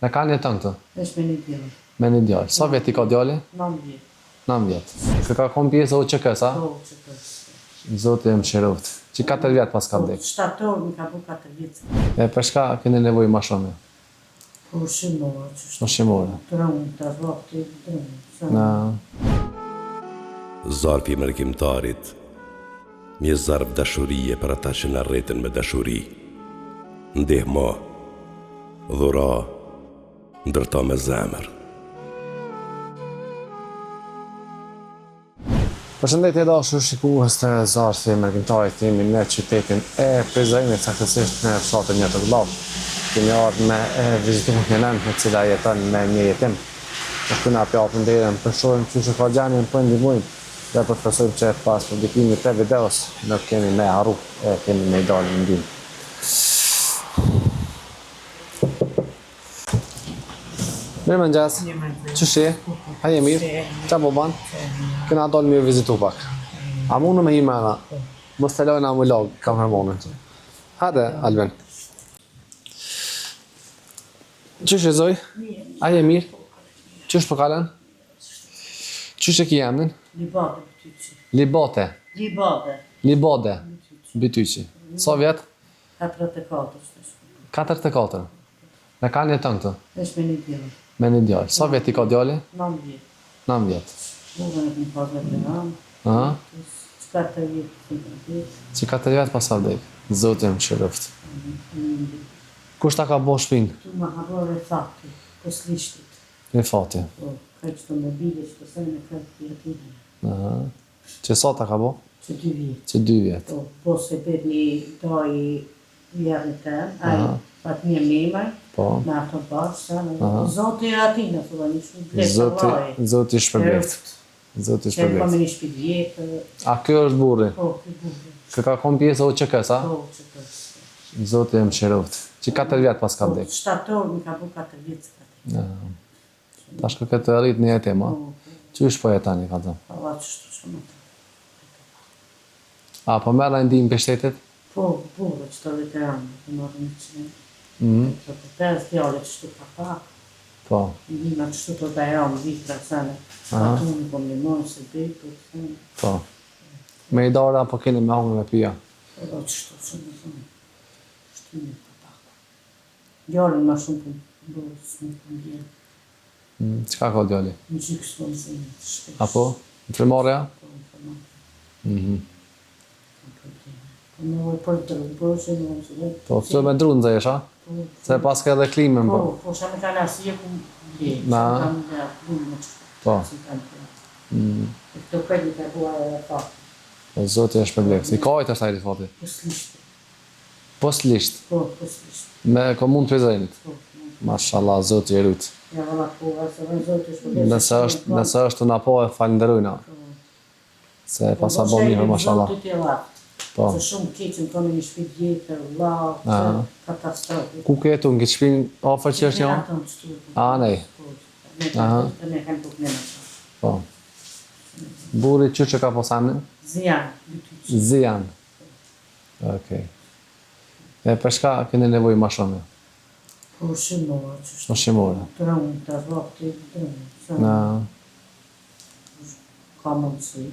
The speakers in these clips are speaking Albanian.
Në kanë jetën këtë? Është me një djallë. Me një djallë. Sa vjet i ka djali? 9 vjet. 9 vjet. Kë ka kon pjesë o QK-s, a? Po, QK-s. Zoti më mëshiroft. Që 4 vjet pas ka vdek. Shtator më ka bu 4 vjet. E për shka keni nevojë më shumë? Po ushqimore. Ushqimore. Trun, të rrokti, trun. Na. Zarfi i mërkimtarit, një zarf dashurie për ata që na rreten me dashuri. Ndihmo, dhura, ndërto me zemër. Përshëndetje dashur shikues të Zarfi i mërkimtarit, jemi në qytetin e Prizrenit, saktësisht në fshatin 1 të Vllavë. Kemi ardhur me vizituar një nën e cila jeton me një jetim. Ne këna japim derën për shohim çu ka gjaniën po ndihmojmë. Dhe përfasojmë që pas publikimit të videos nuk kemi me harru, kemi me dalë në ndim. Mirë mëngjes. Qëshi? Haje mirë? Qa po ban? Këna dalë mirë vizitu pak. A mundë me himena? Mos të lojnë a më logë, kam hermonë. Hade, Alben. Qëshi zoj? Haje mirë? Qësh për kalen? Qësh e ki emnin? Libade Bytyqi. Libate? Libade. Libade Bytyqi. Sa vjet? 44. 44. Në kanë jetën këtë? Është me një djallë. Me një djallë. Sa vjet i ka djali? 9 vjet. 9 vjet. Bugën e këmë pasë dhe ramë. Aha. 4 vjet. Që 4 vjet pas vdek. Zoti më mëshiroft. Kush ta ka bo shpinë? Tu më habore fati, po s'lishtit. Në fati. Po, ka që të mobile, që të sejnë e këtë pjatine. Aha. Që sa ta ka bo? Që 2 vjet. Që 2 vjet. Po se bet një doj vjerën të, aj, pat një mime, Po. me ato bashkë, Zoti e atina, thua, një shumë blesë Zoti shpërbleft. Zoti Që e shpërbleft. kome një shpit vjetë. A kjo është burri? Po, këtë burri. Kë ka kon pjesë o QK-s, a? Po, që këtë. Zoti më mëshiroft. Që 4 vjet pas ka vdek. Shtator më ka bu 4 vjetë. Tash kë këtë rrit një jetim, a? Qysh po jetani, ka thënë? Allah që shtu shumë. A, po merra ndihmë për shtetit? Po, burë që të veteranë, të marrë një qenë. Të 5 djale që shtu ka pak. Po. Ndihma që shtu të bajramë, vitra sene. Atu në kom një mojë se bejtë, Po. Me i dara, po keni me hongë me pia? Allah që shtu shumë, shtu një ka pak. Djallën ma shumë për burë, së më për ndjenë. Qka ka djali? Në gjykë së më zinë, shpesh. Apo? Në frimarja? Po, në format. Po në vojë për drënë, po që në vojë që dhe. Po, këtë me drunë zesh, a? Se pas ka edhe klimën, po. Po, shë me ka lasje ku bje, Na. që kam dhe bunë më qështë. Po. Si kam të. E këto këtë ka bua e fakë. Po, zoti është shpërbleft. I kajt është ajri fati? Po s'lishtë. Postlisht, Po, po s'lishtë. me komunë Prizrenit. Po, Mashallah, zoti e rrit. ja valla po, asë dhe zotë është për Nëse është të na po e falenderojna. Se pasa bo mirë, mashallah. Zotë të lakë. Po. Se shumë keqën të në një shpit vjetër, lakë, katastrofë. Ku ketu në këtë shpinë ofër që është një? A, nej. Aha. Të ne kanë të kënena. Po. Burri që ka posamnin? Zijan, Bytyqi. Zijan. Okej. E për shka keni nevojë më shumë? Po ushqimore, që shtu. Ushqimore. Trun, të rrokti, trun. Na, Ka mundësi.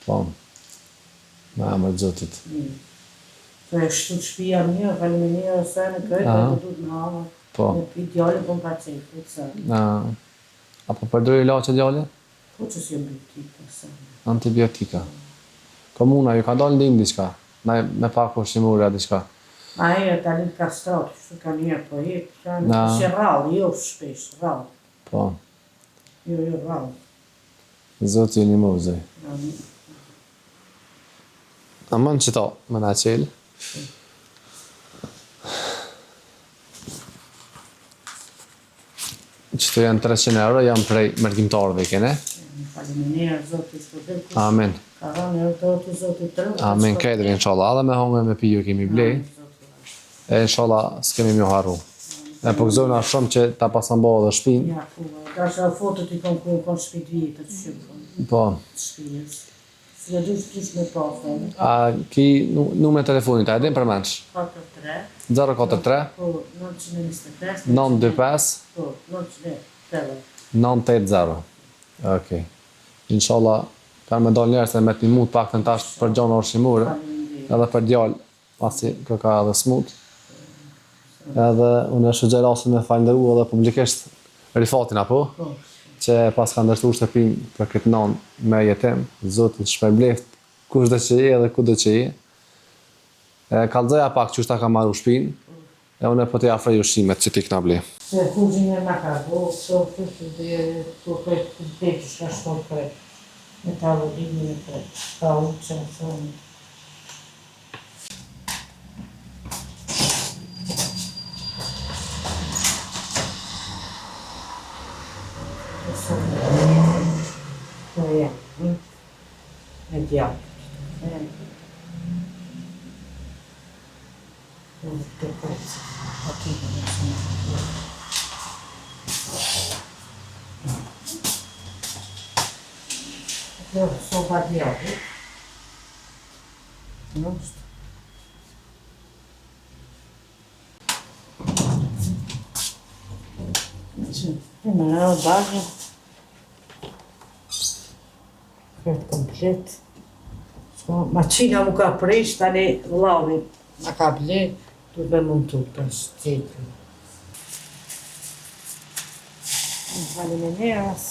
po. Me emër të Zotit. Të e shtu të shpia një, faliminirë ose në këtë, dhe du të në hamë. Po. Në pi djali po më ka qefë, të sërë. Na, apo përdori ilaçe djali? Po që si e biotika, sërë. Antibiotika. Komuna ju ka dalë ndihmë diçka? Me pak ushqimore diçka? A e talin kastratë, që ka njerë po e, Na. që rrallë, jo shpesh, rrallë. Po. Jo, rrallë. Zoti një muzej. Aman që ta, më na qelë. Qëto janë 300 euro, janë prej mërgjimtarëve kene. Faliminirë, Zotë i shpërdel, Amen. ka rënë e të Zotë i tërë. Amen, kajtër, inshallah. Adhe me hongë me piju kemi blej. E inshallah s'kemi mjo harru. E po gëzojna shumë që ta pasan bo dhe shpinë. Ja, po, ka shë fotot i kon shpit vjetët, shumë, Po, shpijës. Se du shpis me pasën. A ki numër e telefonit, a e din përmenç? 43, 043 po 923, 925 po 980. 980. Okej. Inshallah, kanë me dalë njerëz se me t'i mut pak të tash për gjona ushqimore, edhe për djalë, pasi kë ka edhe smut. Edhe unë e shëgjej rastin me falënderu edhe publikisht Rifatin apo? Po. Që pas ka ndërtuar shtëpinë për këtë nanë me jetim, Zoti të shpërbleft kushdo që je dhe kudo që je. Kallëzoja pak që ta ka marrë shtëpinë, e unë po t'i afroj ushqimet që ti kna ble. Se kuzhinë me ka bo, so të dhe të këtë të shka shkon për me tavolinë e për ka unë që në thonë. Po ja, e djallë. Të kërëci, ati në në shumë. Kjo soba djallë. Nështë. Në në bagë. Këtë komplet. Maqina mu ka prish, tani vlavi ma ka ble, du me montu për shtetën. Vali me neras.